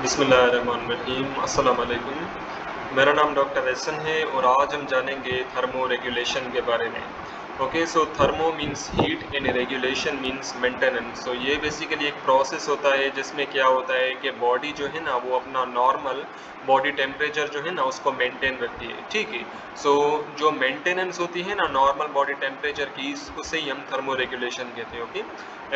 बिस्मिल्लाहिर्रहमानिर्रहीम अस्सलाम वालेकुम। मेरा नाम डॉक्टर एहसन है और आज हम जानेंगे थर्मो रेगुलेशन के बारे में। Okay, so thermo means heat and regulation means maintenance. So ये बेसिकली एक प्रोसेस होता है जिसमें क्या होता है कि बॉडी जो है ना वो अपना नॉर्मल बॉडी टेम्परेचर जो है ना उसको मेंटेन रखती है। ठीक है, सो जो मेंटेनेंस होती है ना नॉर्मल बॉडी टेम्परेचर की, उसे ही हम थर्मो रेगुलेशन कहते हैं। Okay,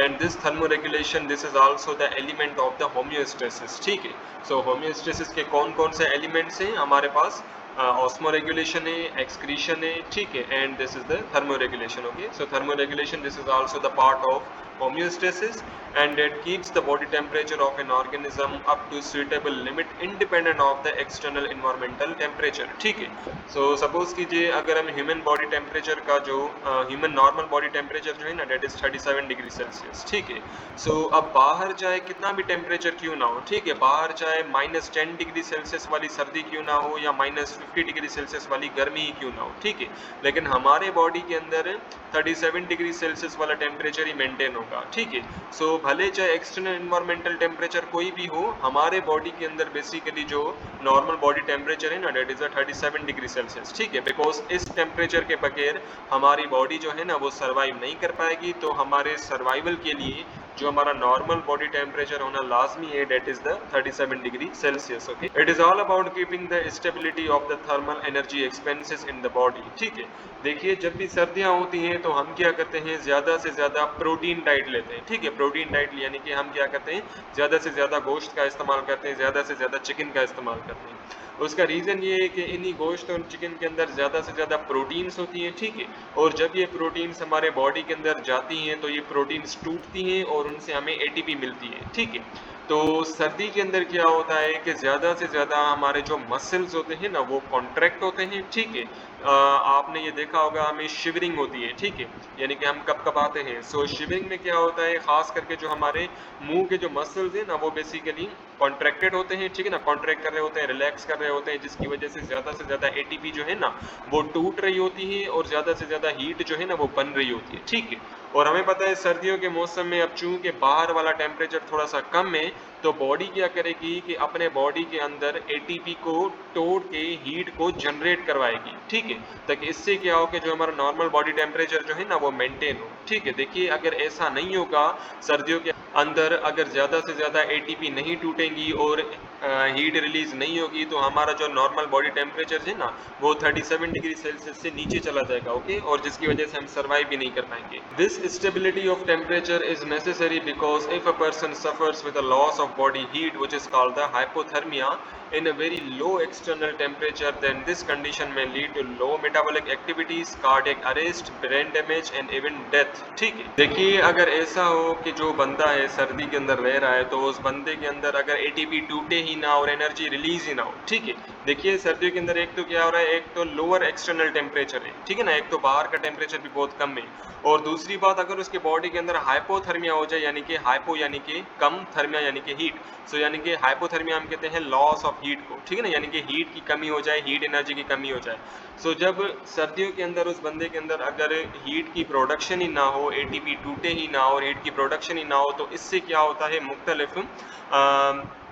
and this thermo regulation this is also the element of the homeostasis. ठीक है, सो होम्योस्टेसिस के कौन कौन से एलिमेंट्स हैं हमारे पास? ऑस्मो रेगुलेशन है, एक्सक्रीशन है, ठीक है, and this is the thermo regulation. Okay, so thermo regulation this is also the part of homeostasis and it keeps the body temperature of an organism up to suitable limit independent of the external environmental temperature। ठीक है, so suppose कीजिए अगर हम human body temperature का जो human normal body temperature जो है ना डेट इज 37 डिग्री सेल्सियस। ठीक है, सो अब बाहर चाहे कितना भी टेम्परेचर क्यों ना हो, ठीक है, बाहर चाहे -10 डिग्री सेल्सियस वाली सर्दी क्यों ना हो या -50 डिग्री सेल्सियस वाली गर्मी ही क्यों ना हो, ठीक है, लेकिन हमारे बॉडी के अंदर 37 डिग्री सेल्सियस वाला टेम्परेचर ही मेंटेन होगा। ठीक है, सो भले चाहे एक्सटर्नल एनवायरमेंटल टेम्परेचर कोई भी हो, हमारे बॉडी के अंदर बेसिकली जो नॉर्मल बॉडी टेम्परेचर है ना डेट इज 37 डिग्री सेल्सियस। ठीक है, बिकॉज इस टेम्परेचर के बगैर हमारी बॉडी जो है ना वो सर्वाइव नहीं कर पाएगी। तो हमारे सर्वाइवल के लिए जो हमारा नॉर्मल बॉडी टेम्परेचर होना लाजमी है that is the 37 degree Celsius. Okay, it is all about keeping the stability of the thermal energy expenses in the body. ठीक है, देखिए जब भी सर्दियां होती हैं तो हम क्या करते हैं, ज़्यादा से ज़्यादा प्रोटीन डाइट लेते हैं। ठीक है, प्रोटीन डाइट यानी कि हम क्या करते हैं, ज़्यादा से ज़्यादा गोश्त का इस्तेमाल करते हैं, ज़्यादा से ज़्यादा चिकन का इस्तेमाल करते हैं। उसका रीज़न ये है कि इन्हीं गोश्त और चिकन के अंदर ज़्यादा से ज़्यादा प्रोटीन्स होती हैं। ठीक है, और जब ये प्रोटीन्स हमारे बॉडी के अंदर जाती हैं तो ये प्रोटीन्स टूटती हैं और उनसे हमें एटीपी मिलती है। ठीक है, तो सर्दी के अंदर क्या होता है कि ज़्यादा से ज़्यादा हमारे जो मसल्स होते हैं ना वो कॉन्ट्रैक्ट होते हैं। ठीक है, आपने ये देखा होगा हमें शिवरिंग होती है। ठीक है, यानी कि हम कपकपाते हैं। सो शिवरिंग में क्या होता है, खास करके जो हमारे मुंह के जो मसल्स हैं ना वो बेसिकली कॉन्ट्रैक्टेड होते हैं। ठीक है ना, कॉन्ट्रैक्ट कर रहे होते हैं, रिलैक्स कर रहे होते हैं, जिसकी वजह से ज़्यादा एटीपी जो है ना वो टूट रही होती है और ज़्यादा से ज़्यादा हीट जो है ना वो बन रही होती है। ठीक है, और हमें पता है सर्दियों के मौसम में अब चूंकि बाहर वाला टेम्परेचर थोड़ा सा कम है तो बॉडी क्या करेगी कि अपने बॉडी के अंदर एटीपी को तोड़ के हीट को जनरेट करवाएगी। ठीक है, ताकि इससे क्या हो कि जो हमारा नॉर्मल बॉडी टेम्परेचर जो है ना वो मेंटेन हो। ठीक है, देखिए अगर ऐसा नहीं होगा, सर्दियों के अंदर अगर ज़्यादा से ज़्यादा एटीपी नहीं टूटेंगी और हीट रिलीज नहीं होगी तो हमारा जो नॉर्मल बॉडी टेम्परेचर है ना वो 37 डिग्री सेल्सियस से नीचे चला जाएगा। ओके, और जिसकी वजह से हम सर्वाइव भी नहीं कर पाएंगे। This stability of temperature is necessary because if a person suffers with a loss of body heat which is called the hypothermia in a very low external temperature, then this condition may lead to low metabolic activities, cardiac arrest, brain damage and even death। ठीक है, देखिए अगर ऐसा हो कि जो बंदा है सर्दी के अंदर रह रहा है तो उस बंदे के अंदर अगर एटीपी टूटे ही ना और एनर्जी रिलीज ही ना हो। ठीक है, देखिए सर्दियों के अंदर एक तो क्या हो रहा है, एक तो लोअर एक्सटर्नल टेम्परेचर है। ठीक है ना, एक तो बाहर का टेम्परेचर भी बहुत कम है और दूसरी बात अगर उसके बॉडी के अंदर हाइपोथर्मिया हो जाए, यानी कि हाइपो यानी कि कम, थर्मिया यानी कि हीट। सो यानी कि हाइपोथर्मिया हम कहते हैं लॉस ऑफ हीट को। ठीक है ना, यानी कि हीट की कमी हो जाए, हीट एनर्जी की कमी हो जाए। सो जब सर्दियों के अंदर उस बंदे के अंदर अगर हीट की प्रोडक्शन ही ना हो, एटीपी टूटे ही ना हो और हीट की प्रोडक्शन ही ना हो तो इससे क्या होता है, मुख्तलिफ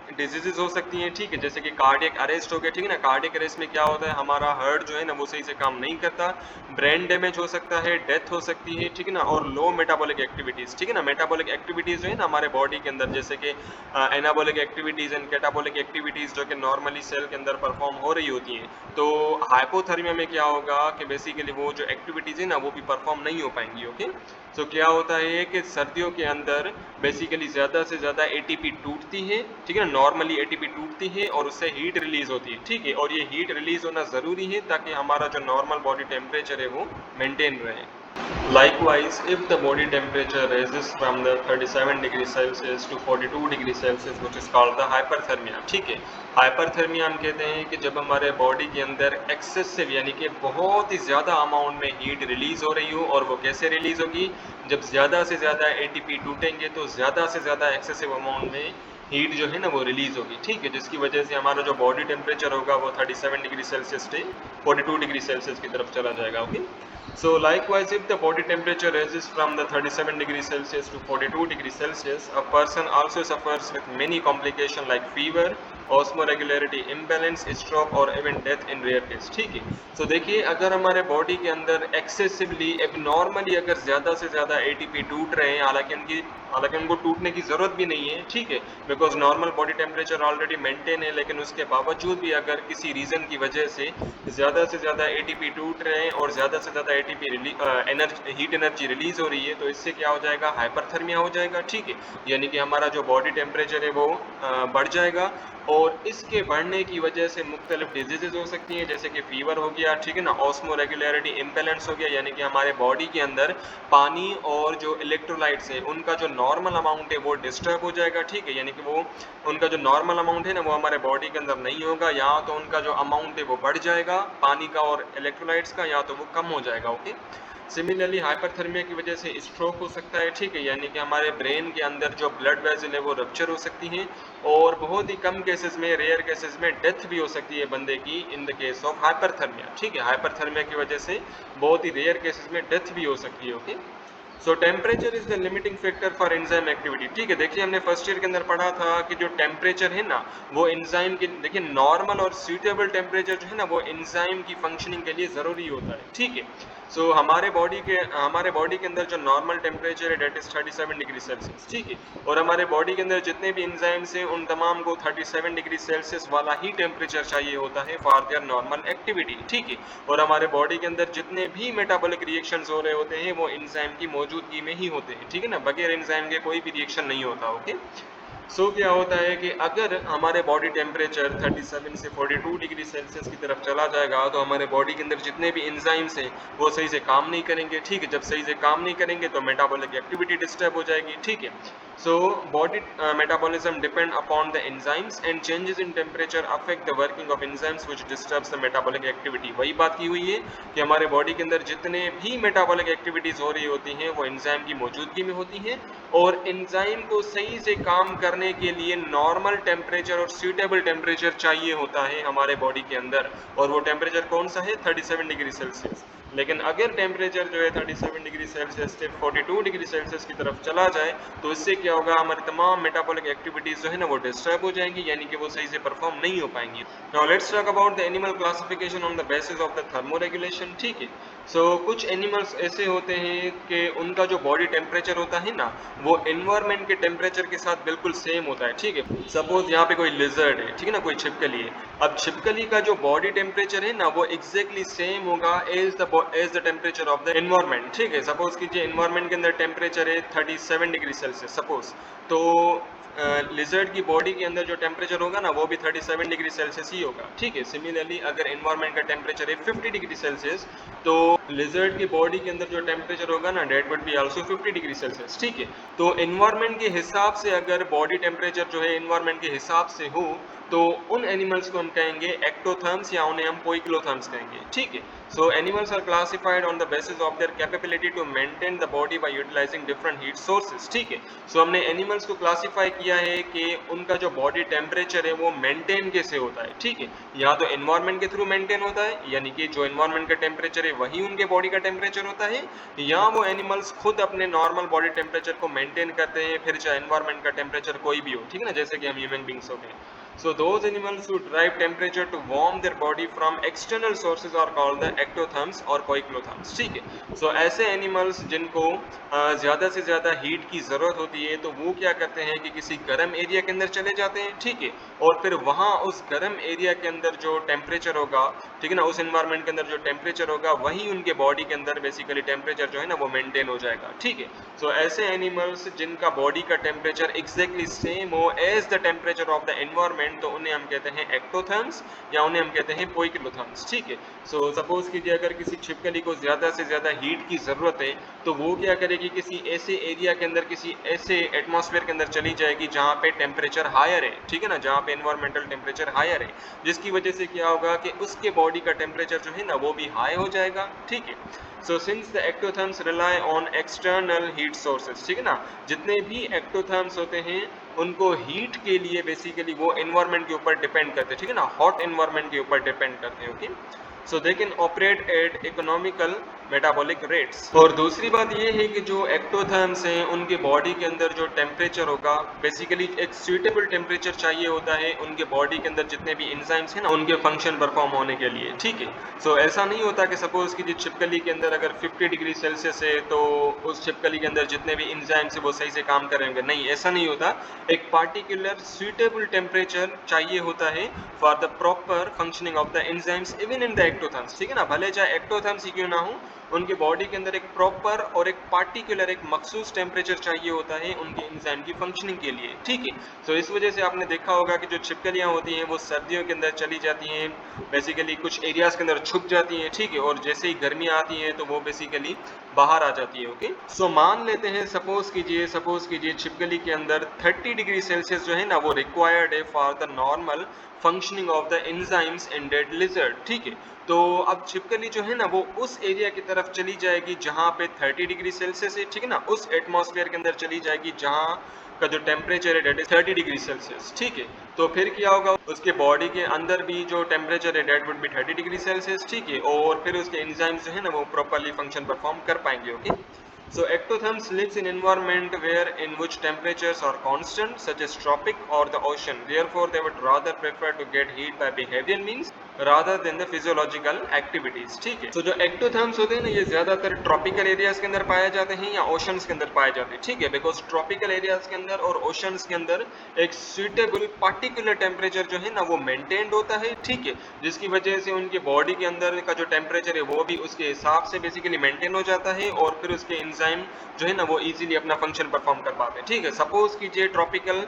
डिजीजेज हो सकती हैं। ठीक है, जैसे कि कार्डियक अरेस्ट हो गया। ठीक है ना, कार्डियक अरेस्ट में क्या होता है, हमारा हार्ट जो है ना वो सही से काम नहीं करता, ब्रेन डैमेज हो सकता है, डेथ हो सकती है। ठीक है ना, और लो मेटाबॉलिक एक्टिविटीज़। ठीक है ना, मेटाबॉलिक एक्टिविटीज़ जो है ना हमारे बॉडी के अंदर, जैसे कि anabolic activities and catabolic activities जो कि नॉर्मली सेल के अंदर परफॉर्म हो रही होती हैं, तो हाइपोथर्मिया में क्या होगा कि बेसिकली वो जो एक्टिविटीज़ है ना वो भी परफॉर्म नहीं हो पाएंगी। ओके, तो क्या होता है कि सर्दियों के अंदर बेसिकली ज़्यादा से ज़्यादा एटीपी टूटती है। ठीक है ना, नॉर्मली एटीपी टूटती है और उससे हीट रिलीज होती है। ठीक है, और ये हीट रिलीज होना ज़रूरी है ताकि हमारा जो नॉर्मल बॉडी टेम्परेचर है वो मेंटेन रहे। Likewise, if the body temperature rises from the 37 degree Celsius to 42 degree Celsius, which is called the hyperthermia। ठीक है, हाइपरथर्मिया हम कहते हैं कि जब हमारे बॉडी के अंदर एक्सेसिव यानी कि बहुत ही ज़्यादा अमाउंट में हीट रिलीज हो रही हो। और वो कैसे रिलीज होगी, जब ज़्यादा से ज़्यादा एटीपी टूटेंगे तो ज़्यादा से ज़्यादा एक्सेसिव अमाउंट में हीट जो है ना वो रिलीज होगी। ठीक है, जिसकी वजह से हमारा जो बॉडी टेम्परेचर होगा वो 37 डिग्री सेल्सियस से 42 डिग्री सेल्सियस की तरफ चला जाएगा। Okay, So likewise, if the body temperature rises from the 37 degrees Celsius to 42 degrees Celsius, a person also suffers with many complications like fever, osmoregularity imbalance, stroke और even death in rare case. ठीक है, तो देखिए अगर हमारे body के अंदर excessively abnormally अगर ज़्यादा से ज़्यादा एटीपी टूट रहे हैं, हालांकि उनको टूटने की ज़रूरत भी नहीं है, ठीक है, because normal body temperature already maintain है, लेकिन उसके बावजूद भी अगर किसी रीज़न की वजह से ज़्यादा से ज़्यादा एटीपी टूट रहे हैं और ज़्यादा से ज़्यादा एटीपी हीट एनर्जी रिलीज़ हो रही है, तो इससे क्या हो जाएगा, हाइपरथर्मिया हो जाएगा। ठीक है, यानी कि हमारा जो बॉडी टेम्परेचर है वो बढ़ जाएगा और इसके बढ़ने की वजह से मुख्तलिफ डिजीजेज हो सकती हैं, जैसे कि फीवर हो गया, ठीक है ना, ऑस्मो रेगुलरिटी इम्बैलेंस हो गया, यानी कि हमारे बॉडी के अंदर पानी और जो इलेक्ट्रोलाइट्स है उनका जो नॉर्मल अमाउंट है वो डिस्टर्ब हो जाएगा। ठीक है, यानी कि वो उनका जो नॉर्मल अमाउंट है ना वो हमारे बॉडी के अंदर नहीं होगा, या तो उनका जो अमाउंट है वो बढ़ जाएगा पानी का और इलेक्ट्रोलाइट्स का, या तो वो कम हो जाएगा। ओके, सिमिलरली हाइपरथर्मिया की वजह से स्ट्रोक हो सकता है। ठीक है, यानी कि हमारे ब्रेन के अंदर जो ब्लड वेसल है वो रप्चर हो सकती हैं और बहुत ही कम केसेस में, रेयर केसेस में डेथ भी हो सकती है बंदे की in the case of hyperthermia. ठीक है, हाइपरथर्मिया की वजह से बहुत ही रेयर केसेस में डेथ भी हो सकती है। Okay, so temperature is the limiting factor for enzyme activity. ठीक है, देखिए हमने फर्स्ट ईयर के अंदर पढ़ा था कि जो टेम्परेचर है ना वो एंजाइम की, देखिए नॉर्मल और सूटेबल टेम्परेचर जो है ना वो एंजाइम की फंक्शनिंग के लिए ज़रूरी होता है। ठीक है, सो हमारे बॉडी के अंदर जो नॉर्मल टेम्परेचर है डेट इज 37 डिग्री सेल्सियस। ठीक है, और हमारे बॉडी के अंदर जितने भी एंजाइम्स हैं उन तमाम को 37 डिग्री सेल्सियस वाला ही टेम्परेचर चाहिए होता है फॉर देयर नॉर्मल एक्टिविटी। ठीक है, और हमारे बॉडी के अंदर जितने भी मेटाबॉलिक रिएक्शंस हो रहे होते हैं वो एंजाइम की मौजूदगी में ही होते हैं। ठीक है ना, बगैर एंजाइम के कोई भी रिएक्शन नहीं होता। ओके, सो क्या होता है कि अगर हमारे बॉडी टेम्परेचर 37 से 42 डिग्री सेल्सियस की तरफ चला जाएगा तो हमारे बॉडी के अंदर जितने भी एंजाइम्स हैं वो सही से काम नहीं करेंगे। ठीक है, जब सही से काम नहीं करेंगे तो मेटाबॉलिक एक्टिविटी डिस्टर्ब हो जाएगी। ठीक है, so body metabolism depend upon the enzymes and changes in temperature affect the working of enzymes which disturbs the metabolic activity. वही बात की हुई है कि हमारे बॉडी के अंदर जितने भी मेटाबॉलिक एक्टिविटीज़ हो रही होती हैं वो एंजाइम की मौजूदगी में होती हैं और एंजाइम को सही से काम करने के लिए नॉर्मल टेम्परेचर और सूटेबल टेम्परेचर चाहिए होता है हमारे बॉडी के अंदर, और वो टेम्परेचर कौन सा है, 37 डिग्री सेल्सियस। लेकिन अगर टेम्परेचर जो है 37 डिग्री सेल्सियस से 42 डिग्री सेल्सियस की तरफ चला जाए तो इससे क्या होगा, हमारी तमाम मेटाबॉलिक एक्टिविटीज़ जो है ना वो डिस्टर्ब हो जाएंगी, यानी कि वो सही से परफॉर्म नहीं हो पाएंगी। Now let's talk about the animal classification on the basis of the thermoregulation. ठीक है, सो कुछ एनिमल्स ऐसे होते हैं कि उनका जो बॉडी टेम्परेचर होता है ना वो एनवायरनमेंट के टेम्परेचर के साथ बिल्कुल सेम होता है। ठीक है, सपोज यहाँ पे कोई लिजर्ड है, ठीक है ना, कोई छिपकली है, अब छिपकली का जो बॉडी टेम्परेचर है ना वो एग्जैक्टली सेम होगा as the temperature of the environment. ठीक है, सपोज कीजिए एनवायरनमेंट के अंदर टेम्परेचर है 37 डिग्री सेल्सियस सपोज, तो लिजर्ड की बॉडी के अंदर जो टेम्परेचर होगा ना वो भी 37 डिग्री सेल्सियस ही होगा। ठीक है, सिमिलरली अगर एनवायरनमेंट का टेम्परेचर है 50 डिग्री सेल्सियस तो लिजर्ड की बॉडी के अंदर जो टेम्परेचर होगा ना that would be also 50 degree Celsius. ठीक है, तो एनवायरनमेंट के हिसाब से अगर बॉडी टेम्परेचर जो है एनवायरनमेंट के हिसाब से हो तो उन एनिमल्स को हम कहेंगे एक्टोथर्म्स या उन्हें हम पोइक्लोथर्म्स कहेंगे। ठीक है, so animals are classified on the basis of their capability to maintain the body by utilising different heat sources. ठीक है, सो हमने एनिमल्स को क्लासिफाई किया है कि उनका जो बॉडी टेम्परेचर है वो मेंटेन कैसे होता है। ठीक है, या तो एनवायरनमेंट के थ्रू मेंटेन होता है, यानी कि जो एनवायरनमेंट का टेम्परेचर है वही उनके बॉडी का टेम्परेचर होता है, या वो एनिमल्स खुद अपने नॉर्मल बॉडी टेम्परेचर को मेंटेन करते हैं फिर चाहे एनवायरनमेंट का टेम्परेचर कोई भी हो। ठीक है ना, जैसे कि हम ह्यूमन बींग्स हो गए। So those animals who derive temperature to warm their body from external sources are called the ectotherms or poikilotherms। ठीक है, so ऐसे एनिमल्स जिनको ज़्यादा से ज़्यादा हीट की ज़रूरत होती है तो वो क्या करते हैं कि किसी गर्म एरिया के अंदर चले जाते हैं। ठीक है, और फिर वहाँ उस गर्म एरिया के अंदर जो टेम्परेचर होगा, ठीक है ना, उस एनवायरनमेंट के अंदर जो टेम्परेचर होगा वही उनके बॉडी के अंदर बेसिकली टेम्परेचर जो है ना वो मेंटेन हो जाएगा। ठीक है, सो ऐसे एनिमल्स जिनका बॉडी का टेम्परेचर एग्जैक्टली सेम हो as the temperature of the environment तो उन्हें हम कहते हैं एक्टोथर्म्स या उन्हें हम कहते हैं पोइकिलोथर्म्स। ठीक है, सो सपोज कीजिए अगर किसी छिपकली को ज़्यादा से ज़्यादा हीट की ज़रूरत है तो वो क्या करेगी, किसी ऐसे एरिया के अंदर, किसी ऐसे एटमॉस्फेयर के अंदर चली जाएगी जहाँ पे टेम्परेचर हायर है। ठीक है ना, जहाँ पे एनवायरमेंटल टेम्परेचर हायर है, जिसकी वजह से क्या होगा कि उसके बॉडी का टेम्परेचर जो है ना वो भी हाई हो जाएगा। ठीक है, so since the ectotherms rely on external heat sources, ठीक है ना, जितने भी एक्टोथर्म्स होते हैं उनको हीट के लिए बेसिकली वो एनवायरनमेंट के ऊपर डिपेंड करते हैं। ठीक है ना, हॉट एनवायरनमेंट के ऊपर डिपेंड करते हैं। Okay, so they can operate at economical metabolic rates. और दूसरी बात ये है कि जो एक्टोथर्म्स हैं उनके बॉडी के अंदर जो टेम्परेचर होगा, बेसिकली एक सूटेबल टेम्परेचर चाहिए होता है उनके बॉडी के अंदर जितने भी एंजाइम्स हैं ना उनके फंक्शन परफॉर्म होने के लिए, ठीक है। सो ऐसा नहीं होता कि सपोज कि छिपकली के अंदर अगर 50 डिग्री सेल्सियस है तो उस छिपकली के अंदर जितने भी एंजाइम्स है वो सही से काम करेंगे, नहीं ऐसा नहीं होता। एक पार्टिकुलर सूटेबल टेम्परेचर चाहिए होता है for the proper functioning of the enzymes even in the ectotherms, ठीक है ना। भले चाहे एक्टोथर्म्स ही क्यों ना हो, उनके बॉडी के अंदर एक प्रॉपर और एक पार्टिकुलर एक मखसूस टेम्परेचर चाहिए होता है उनके एंजाइम की फंक्शनिंग के लिए, ठीक है। तो इस वजह से आपने देखा होगा कि जो छिपकलियां होती हैं वो सर्दियों के अंदर चली जाती हैं, बेसिकली कुछ एरियाज के अंदर छुप जाती हैं, ठीक है, और जैसे ही गर्मियां आती हैं तो वो बेसिकली बाहर आ जाती है, ओके। सो मान लेते हैं सपोज कीजिए छिपकली के अंदर 30 डिग्री सेल्सियस जो है ना वो रिक्वायर्ड है for the normal functioning of the enzymes in dead lizard, ठीक है। तो अब छिपकली जो है ना वो उस एरिया की तरफ चली जाएगी जहां पे 30 डिग्री सेल्सियस है, ठीक है ना, उस एटमॉस्फेयर के अंदर चली जाएगी जहां का जो टेम्परेचर है डेट इज 30 डिग्री सेल्सियस, ठीक है। तो फिर क्या होगा, उसके बॉडी के अंदर भी जो टेम्परेचर है that would be 30 degree Celsius, ठीक है, और फिर उसके एंजाइम्स जो है ना वो प्रॉपर्ली फंक्शन परफॉर्म कर पाएंगे, okay. So ectotherms lives in environment where in which temperatures are constant, such as tropic or the ocean. Therefore, they would rather prefer to get heat by behavioral means rather than the physiological activities. ठीक है। तो जो ectotherms होते हैं ना ये ज्यादातर tropical areas के अंदर पाए जाते हैं या ओशंस के अंदर पाए जाते हैं, ठीक है, बिकॉज ट्रॉपिकल एरियाज के अंदर और ओशंस के अंदर एक सुइटेबल पार्टिकुलर टेम्परेचर जो है ना वो मेंटेन्ड होता है, ठीक है, जिसकी वजह से उनके बॉडी के अंदर का जो टेम्परेचर है वो भी उसके हिसाब से बेसिकली मेंटेन हो जाता है और फिर उसके एंजाइम जो है ना वो इजीली अपना फंक्शन परफॉर्म कर पाते हैं, ठीक है। सपोज कीजिए ट्रॉपिकल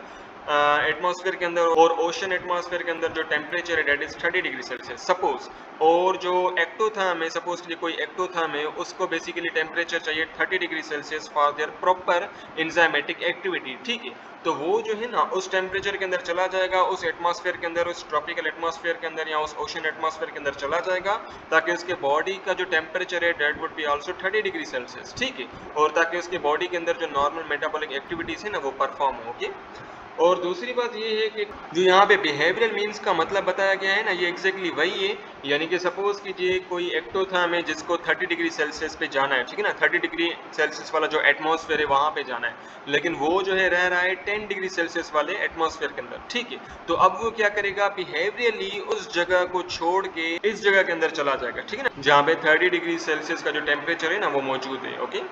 एटमॉस्फेयर के अंदर और ओशन एटमॉस्फेयर के अंदर जो टेम्परेचर है that is 30 degree Celsius suppose, और जो एक्टोथर्म है, सपोज कीजिए कोई एक्टोथर्म है उसको बेसिकली टेम्परेचर चाहिए 30 degree Celsius for their proper enzymatic activity, ठीक है। तो वो जो है ना उस टेम्परेचर के अंदर चला जाएगा, उस एटमॉस्फेयर के अंदर, उस ट्रॉपिकल एटमॉस्फेयर के अंदर या उस ओशन एटमॉस्फेयर के अंदर चला जाएगा ताकि उसके बॉडी का जो टेम्परेचर है that would be also 30 degree Celsius, ठीक है, और ताकि उसके बॉडी के अंदर जो नॉर्मल मेटाबॉलिक एक्टिविटीज है ना वो परफॉर्म होगी। और दूसरी बात ये है कि जो यहाँ पे बिहेवियरल मीन्स का मतलब बताया गया है ना ये एग्जैक्टली वही है, यानी कि सपोज कीजिए कोई एक्टोथर्म है जिसको 30 डिग्री सेल्सियस पे जाना है, ठीक है ना, 30 डिग्री सेल्सियस वाला जो एटमॉस्फेयर है वहां पे जाना है, लेकिन वो जो है रह रहा है 10 डिग्री सेल्सियस वाले एटमॉस्फेयर के अंदर, ठीक है। तो अब वो क्या करेगा, बिहेवियरली उस जगह को छोड़ के इस जगह के अंदर चला जाएगा, ठीक है ना, जहाँ पे 30 डिग्री सेल्सियस का जो टेम्परेचर है ना वो मौजूद है, ओके।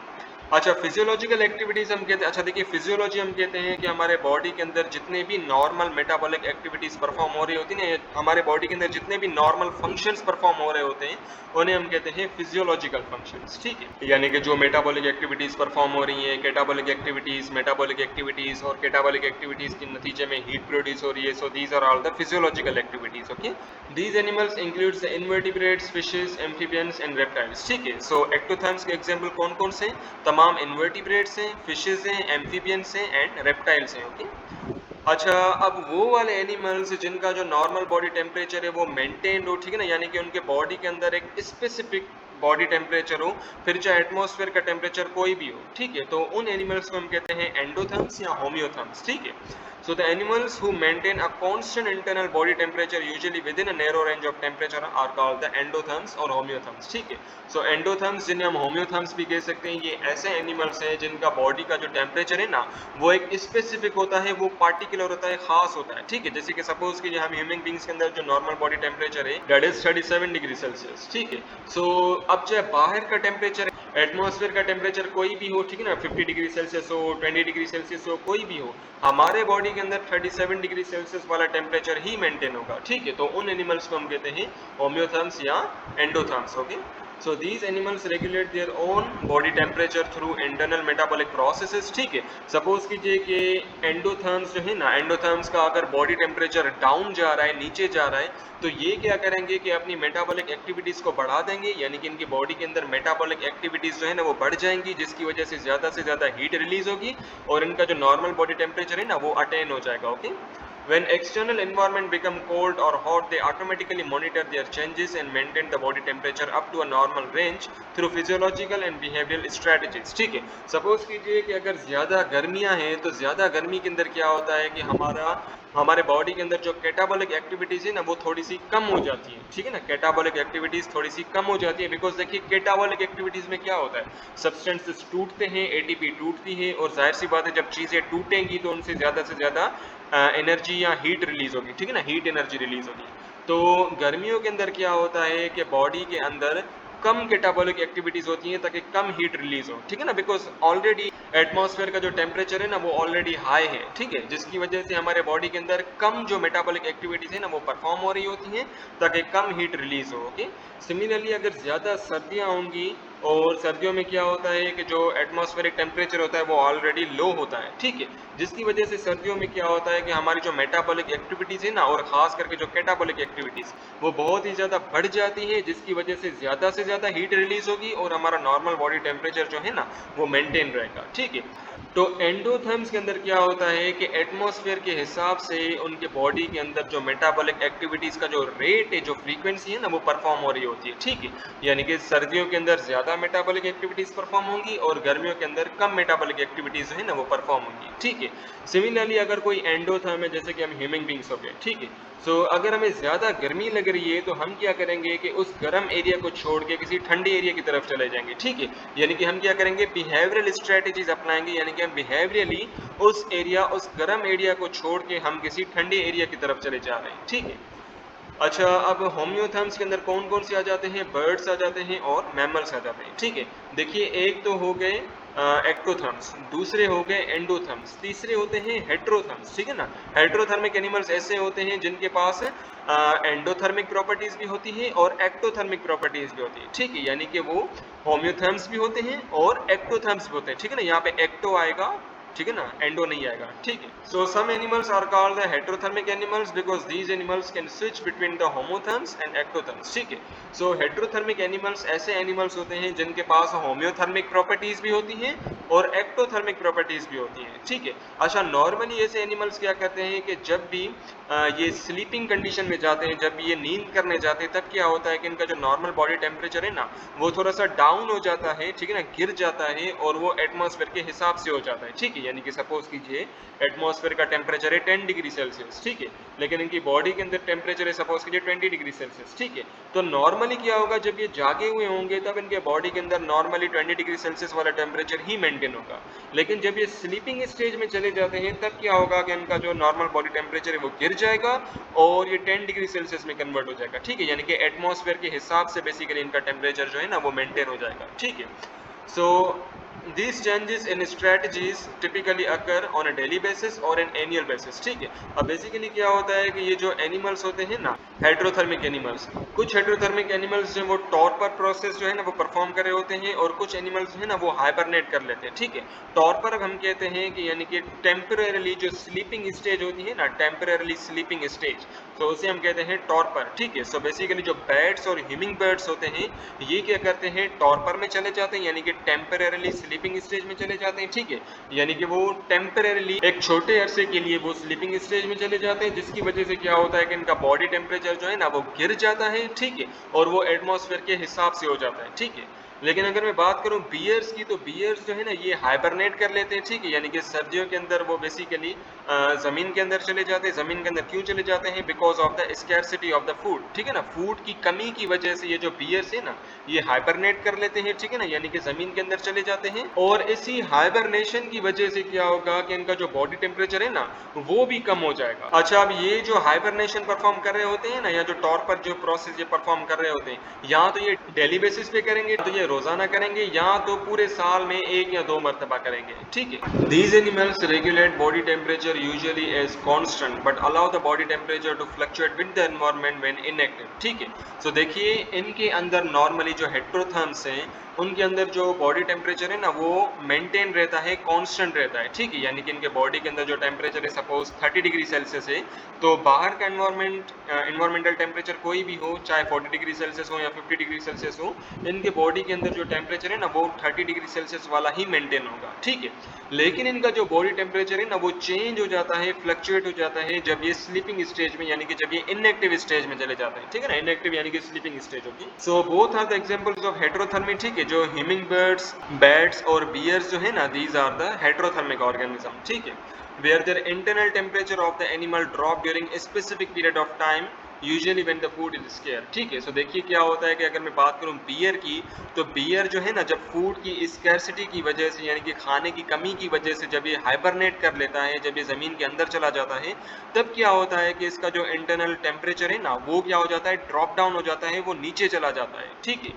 अच्छा, फिजियोलॉजिकल एक्टिविटीज हम कहते हैं, अच्छा देखिए फिजियोलॉजी हम कहते हैं कि हमारे बॉडी के अंदर जितने भी नॉर्मल मेटाबॉलिक एक्टिविटीज परफॉर्म हो रही होती है ना, हमारे बॉडी के अंदर जितने भी नॉर्मल फंक्शंस परफॉर्म हो रहे होते हैं उन्हें हम कहते हैं फिजियोलॉजिकल फंक्शंस, ठीक है। यानी कि जो मेटाबॉलिक एक्टिविटीज परफॉर्म हो रही है, कैटाबॉलिक एक्टिविटीज, मेटाबॉलिक एक्टिविटीज और कैटाबॉलिक एक्टिविटीज के नतीजे में हीट प्रोड्यूस हो रही है, so these are all the physiological activities, okay. These animals includes the invertebrates, fishes, amphibians and reptiles, ठीक है। सो एक्टोथर्म्स के एग्जांपल कौन कौन से, तमाम इन्वर्टिब्रेट्स हैं, फिशेस हैं, एम्फीबियंस हैं एंड रेप्टाइल्स हैं, ओके। अच्छा, अब वो वाले एनिमल्स जिनका जो नॉर्मल बॉडी टेम्परेचर है वो मेंटेन्ड हो, ठीक है ना, यानी कि उनके बॉडी के अंदर एक स्पेसिफिक बॉडी टेम्परेचर हो, फिर चाहे एटमॉस्फेयर का टेम्परेचर कोई भी हो, ठीक है, तो उन एनिमल्स को हम कहते हैं एंडोथर्म्स या होम्योथर्म्स, ठीक है। So the animals who maintain a constant internal body temperature usually within a narrow range of temperature are called the endotherms और homeotherms, ठीक है। So endotherms जिन्हें हम homeotherms भी कह सकते हैं, ये ऐसे एनिमल्स हैं जिनका बॉडी का जो टेम्परेचर है ना वो एक स्पेसिफिक होता है, वो पार्टिकुलर होता है, खास होता है, ठीक है। जैसे कि सपोज कीजिए हम ह्यूमन बींग्स के अंदर जो नॉर्मल बॉडी टेम्परेचर है दैट इज 37 डिग्री सेल्सियस, ठीक है। सो अब चाहे बाहर का टेम्परेचर, एटमॉस्फेयर का टेम्परेचर कोई भी हो, ठीक है ना, 50 डिग्री सेल्सियस हो, 20 डिग्री सेल्सियस हो, कोई भी हो, हमारे बॉडी के अंदर 37 डिग्री सेल्सियस वाला टेम्परेचर ही मेंटेन होगा, ठीक है। तो उन एनिमल्स को हम कहते हैं होम्योथर्म्स या endotherms, okay. So these animals regulate their own body temperature through internal metabolic processes, ठीक है। सपोज कीजिए कि एंडोथर्म्स जो है ना, एंडोथर्म्स का अगर बॉडी टेम्परेचर डाउन जा रहा है, नीचे जा रहा है, तो ये क्या करेंगे कि अपनी मेटाबॉलिक एक्टिविटीज को बढ़ा देंगे, यानी कि इनकी बॉडी के अंदर मेटाबॉलिक एक्टिविटीज जो है ना वो बढ़ जाएंगी, जिसकी वजह से ज्यादा हीट रिलीज होगी और इनका जो नॉर्मल बॉडी टेम्परेचर है ना वो अटेन हो जाएगा, okay. When external environment become cold or hot, they automatically monitor their changes and maintain the body temperature up to a normal range through physiological and behavioral strategies, ठीक है। Suppose कीजिए कि अगर ज़्यादा गर्मियाँ हैं तो ज़्यादा गर्मी के अंदर क्या होता है कि हमारा हमारे बॉडी के अंदर जो कैटाबॉलिक एक्टिविटीज़ है ना वो थोड़ी सी कम हो जाती है, ठीक है ना, कैटाबॉलिक एक्टिविटीज़ थोड़ी सी कम हो जाती है। बिकॉज देखिए कैटाबॉलिक एक्टिविटीज़ में क्या होता है, सब्सटेंसेस टूटते हैं, एटीपी टूटती है, और जाहिर सी बात है जब चीज़ें टूटेंगी तो उनसे ज़्यादा से ज़्यादा एनर्जी या हीट रिलीज होगी, ठीक है ना, हीट एनर्जी रिलीज होगी। तो गर्मियों के अंदर क्या होता है कि बॉडी के अंदर कम कैटाबॉलिक एक्टिविटीज होती हैं ताकि कम हीट रिलीज हो, ठीक है ना, बिकॉज ऑलरेडी एटमॉस्फेयर का जो टेम्परेचर है ना वो ऑलरेडी हाई है, ठीक है, जिसकी वजह से हमारे बॉडी के अंदर कम जो मेटाबॉलिक एक्टिविटीज है ना वो परफॉर्म हो रही होती हैं ताकि कम हीट रिलीज हो। ओके, सिमिलरली अगर ज़्यादा सर्दियाँ होंगी, और सर्दियों में क्या होता है कि जो एटमॉस्फेरिक टेम्परेचर होता है वो ऑलरेडी लो होता है, ठीक है, जिसकी वजह से सर्दियों में क्या होता है कि हमारी जो मेटाबॉलिक एक्टिविटीज़ है ना, और ख़ास करके जो कैटाबॉलिक एक्टिविटीज़, वो बहुत ही ज़्यादा बढ़ जाती है, जिसकी वजह से ज़्यादा हीट रिलीज होगी और हमारा नॉर्मल बॉडी टेम्परेचर जो है ना वो मेंटेन रहेगा, ठीक है। तो एंडोथर्म्स के अंदर क्या होता है कि एटमॉस्फेयर के हिसाब से उनके बॉडी के अंदर जो मेटाबॉलिक एक्टिविटीज़ का जो रेट है, जो फ्रीक्वेंसी है ना वो परफॉर्म हो रही होती है, ठीक है, यानी कि सर्दियों के अंदर ज़्यादा मेटाबॉलिक एक्टिविटीज़ परफॉर्म होंगी और गर्मियों के अंदर कम मेटाबॉलिक एक्टिविटीज़ है ना वो परफॉर्म होंगी, ठीक है। सिमिलरली अगर कोई एंडोथर्म है, जैसे कि हम ह्यूमन बींग्स हो गए, ठीक है, सो अगर हमें ज़्यादा गर्मी लग रही है तो हम क्या करेंगे कि उस गर्म एरिया को छोड़ के किसी ठंडे एरिया की तरफ चले जाएंगे, ठीक है, यानी कि हम क्या करेंगे, बिहेवियरल स्ट्रेटजीज अपनाएंगे, यानी कि हम बिहेवियरली उस एरिया, उस गर्म एरिया को छोड़ के हम किसी ठंडे एरिया की तरफ चले जा रहे हैं, ठीक है। अच्छा, अब होम्योथर्म्स के अंदर कौन कौन से आ जाते हैं, बर्ड्स आ जाते हैं और मैमल्स आ जाते हैं, ठीक है। देखिए एक तो हो गए एक्टोथर्म्स, दूसरे हो गए एंडोथर्म्स, तीसरे होते हैं हेट्रोथर्म्स, ठीक है ना। हेट्रोथर्मिक एनिमल्स ऐसे होते हैं जिनके पास एंडोथर्मिक प्रॉपर्टीज भी होती है और एक्टोथर्मिक प्रॉपर्टीज भी होती है, ठीक है, यानी कि वो होम्योथर्म्स भी होते हैं और एक्टोथर्म्स भी होते हैं, ठीक है ना, यहाँ पे एक्टो आएगा, ठीक है ना, एंडो नहीं आएगा, ठीक है। So some animals are called the heterothermic animals because these animals can switch between the homeotherms and ectotherms, ठीक है। सो हेट्रोथर्मिक एनिमल्स ऐसे एनिमल्स होते हैं जिनके पास होम्योथर्मिक प्रॉपर्टीज भी होती हैं और एक्टोथर्मिक प्रॉपर्टीज भी होती हैं, ठीक है। अच्छा, नॉर्मली ऐसे एनिमल्स क्या करते हैं कि जब भी ये स्लीपिंग कंडीशन में जाते हैं, जब ये नींद करने जाते हैं, तब क्या होता है कि इनका जो नॉर्मल बॉडी टेम्परेचर है ना वो थोड़ा सा डाउन हो जाता है, ठीक है ना, गिर जाता है, और वो एटमॉस्फेयर के हिसाब से हो जाता है, ठीक है, यानी कि सपोज कीजिए एटमॉस्फेयर का टेम्परेचर है 10 डिग्री सेल्सियस, ठीक है, लेकिन इनकी बॉडी के अंदर टेम्परेचर है सपोज कीजिए 20 डिग्री सेल्सियस, ठीक है। तो नॉर्मली क्या होगा, जब ये जागे हुए होंगे तब इनके बॉडी के अंदर नॉर्मली 20 डिग्री सेल्सियस वाला टेम्परेचर ही मेंटेन होगा, लेकिन जब ये स्लीपिंग स्टेज में चले जाते हैं तब क्या होगा कि इनका जो नॉर्मल बॉडी टेम्परेचर है वो गिर जाएगा और ये 10 डिग्री सेल्सियस में कन्वर्ट हो जाएगा, ठीक है, यानी कि एटमॉस्फेयर के हिसाब से बेसिकली इनका टेम्परेचर जो है ना वो मेंटेन हो जाएगा, ठीक है। सो these changes in strategies typically occur on a daily basis or an annual basis, ठीक है। अब बेसिकली क्या होता है कि ये जो एनिमल्स होते हैं ना, हेट्रोथर्मिक एनिमल्स, कुछ हेट्रोथर्मिक एनिमल्स जो वो टॉर्पर प्रोसेस जो है ना वो परफॉर्म कर रहे होते हैं, और कुछ एनिमल्स जो है ना वो हाइबरनेट कर लेते हैं, ठीक है। टॉर्पर हम कहते हैं कि यानी कि टेम्परेरली जो स्लीपिंग स्टेज होती है ना, टेम्परेरली स्लीपिंग स्टेज, तो उसे हम कहते हैं टॉर्पर, ठीक है। सो बेसिकली जो बैट्स और ह्यूमिंग बर्ड्स होते हैं ये क्या करते हैं, टॉर्पर में चले जाते हैं, यानी कि टेम्परेरली स्लीपिंग स्टेज में चले जाते हैं, ठीक है, यानी कि वो टेम्परेरली एक छोटे अरसे के लिए वो स्लीपिंग स्टेज में चले जाते हैं, जिसकी वजह से क्या होता है कि इनका बॉडी टेम्परेचर जो है ना वो गिर जाता है, ठीक है, और वो एटमॉस्फेयर के हिसाब से हो जाता है, ठीक है। लेकिन अगर मैं बात करूं बियर्स की, तो बियर्स जो है ना ये हाइबरनेट कर लेते हैं, ठीक है, यानी कि सर्दियों के अंदर वो बेसिकली ज़मीन के अंदर चले जाते हैं। ज़मीन के अंदर क्यों चले जाते हैं, because of the scarcity of the food, ठीक है ना, फूड की कमी की वजह से ये जो बियर्स है ना ये हाइबरनेट कर लेते हैं, ठीक है ना, यानी कि ज़मीन के अंदर चले जाते हैं, और इसी हाइबरनेशन की वजह से क्या होगा कि इनका जो बॉडी टेम्परेचर है ना वो भी कम हो जाएगा। अच्छा, अब ये जो हाइबरनेशन परफॉर्म कर रहे होते हैं ना, या जो टॉर्पर जो प्रोसेस ये परफॉर्म कर रहे होते हैं, या तो ये डेली बेसिस पे करेंगे, तो ये रोजाना करेंगे, या तो पूरे साल में एक या दो मरतबा करेंगे, ठीक है। These animals regulate body temperature usually as constant but allow the body temperature to fluctuate with the environment when inactive, ठीक है। सो देखिए इनके अंदर नॉर्मली जो हेट्रोथर्म्स हैं उनके अंदर जो बॉडी टेम्परेचर है ना वो मेंटेन रहता है, कांस्टेंट रहता है, ठीक है, यानी कि इनके बॉडी के अंदर जो टेम्परेचर है सपोज 30 डिग्री सेल्सियस है, तो बाहर का इन्वायरमेंटल टेम्परेचर कोई भी हो, चाहे 40 डिग्री सेल्सियस हो या 50 डिग्री सेल्सियस हो, इनके बॉडी के अंदर जो टेम्परेचर है ना वो 30 डिग्री सेल्सियस वाला ही मेंटेन होगा, ठीक है। लेकिन इनका जो बॉडी टेम्परेचर है ना वो चेंज हो जाता है, फ्लक्चुएट हो जाता है जब ये स्लीपिंग स्टेज में, यानी कि जब ये इनएक्टिव स्टेज में चले जाते हैं, ठीक है ना, इनएक्टिव यानी कि स्लीपिंग स्टेज होगी। So both are the examples of heterothermy, ठीक है, जो ह्यूमिंग बर्ड्स, बैट्स और बियर्स जो है ना, these are the heterothermic organism, ठीक है। where their internal temperature of the animal drop during a specific period of time usually when the food is square. ठीक है, सो देखिए क्या होता है कि अगर मैं बात करूं बियर की, तो बियर जो है ना, जब फूड की स्कैर्सिटी की वजह से, यानी कि खाने की कमी की वजह से जब ये हाइबरनेट कर लेता है, जब ये ज़मीन के अंदर चला जाता है, तब क्या होता है कि इसका जो इंटरनल टेम्परेचर है ना, वो क्या हो जाता है, ड्रॉप डाउन हो जाता है, वो नीचे चला जाता है। ठीक है,